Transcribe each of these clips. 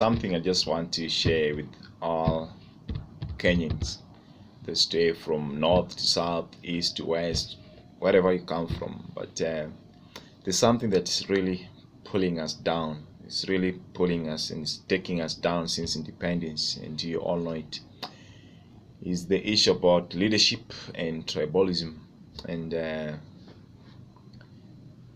Something I just want to share with all Kenyans that stay from north to south, east to west, wherever you come from. But there's something that is really pulling us down. It's really pulling us and it's taking us down since independence, and you all know it. Is the issue about leadership and tribalism, and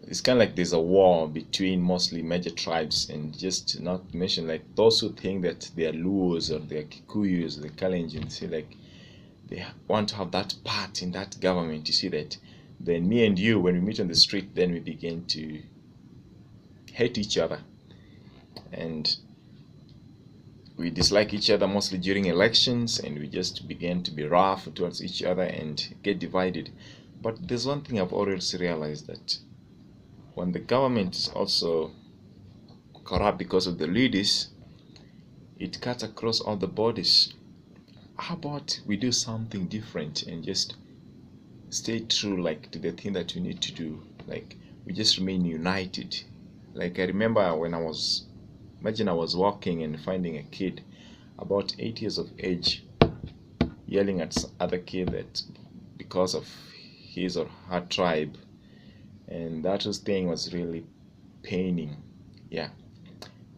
it's kind of like there's a war between mostly major tribes, and just not to mention like those who think that they are Luos or they are Kikuyus, the Kalenjin, see like they want to have that part in that government. You see that then me and you, when we meet on the street, then we begin to hate each other, and we dislike each other mostly during elections, and we just begin to be rough towards each other and get divided. But there's one thing I've always realized, that when the government is also corrupt because of the leaders, it cuts across all the borders. How about we do something different and just stay true like to the thing that we need to do, like we just remain united. Like I remember when imagine I was walking and finding a kid about 8 years of age yelling at other kid that because of his or her tribe, and that thing was really paining. Yeah,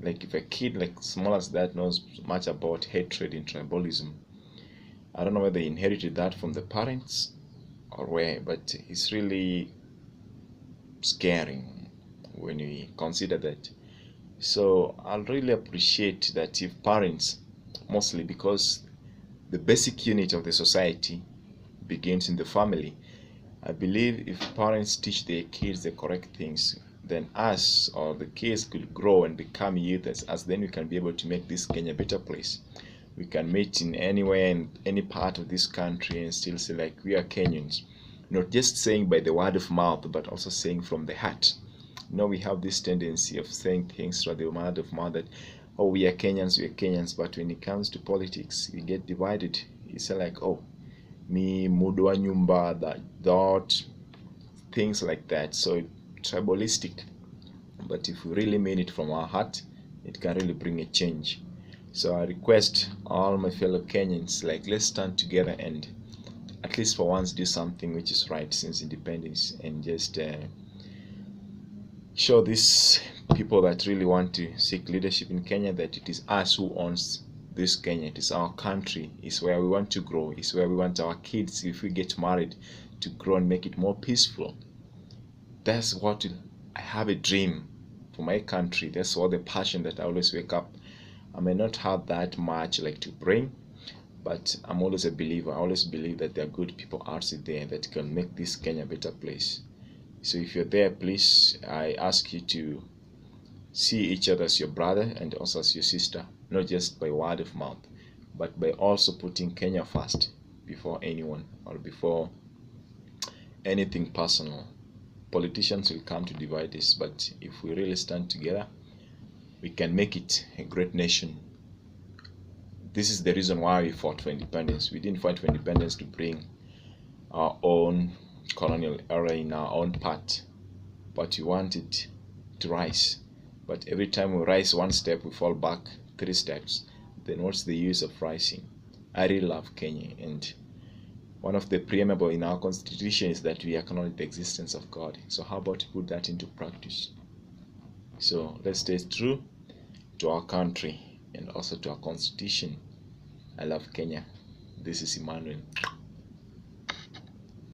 like if a kid like small as that knows much about hatred and tribalism, I don't know whether they inherited that from the parents or where, but it's really scaring when we consider that. So I'll really appreciate that if parents, mostly because the basic unit of the society begins in the family, I believe if parents teach their kids the correct things, then us or the kids could grow and become youth as then we can be able to make this Kenya a better place. We can meet in anywhere in any part of this country and still say like we are Kenyans, not just saying by the word of mouth, but also saying from the heart. We have this tendency of saying things through the word of mouth that, oh, we are Kenyans, but when it comes to politics, we get divided. It's like, oh, me, mudwa nyumba, that, things like that. So tribalistic. But if we really mean it from our heart, it can really bring a change. So I request all my fellow Kenyans, like let's stand together and at least for once do something which is right since independence, and just show these people that really want to seek leadership in Kenya that it is us who owns this Kenya. It is our country. It's where we want to grow. It's where we want our kids, if we get married, to grow and make it more peaceful. That's what I have a dream for my country. That's all the passion that I always wake up. I may not have that much like to bring, but I'm always a believer. I always believe that there are good people out there that can make this Kenya a better place. So if you're there, please, I ask you to see each other as your brother and also as your sister, not just by word of mouth, but by also putting Kenya first before anyone or before anything personal. Politicians will come to divide us, but if we really stand together, we can make it a great nation. This is the reason why we fought for independence. We didn't fight for independence to bring our own colonial era in our own part, but we wanted to rise. But every time we rise one step, we fall back 3 steps. Then what's the use of rising? I really love Kenya, and one of the preamble in our constitution is that we acknowledge the existence of God. So how about to put that into practice? So let's stay true to our country and also to our constitution. I love Kenya. This is Emmanuel.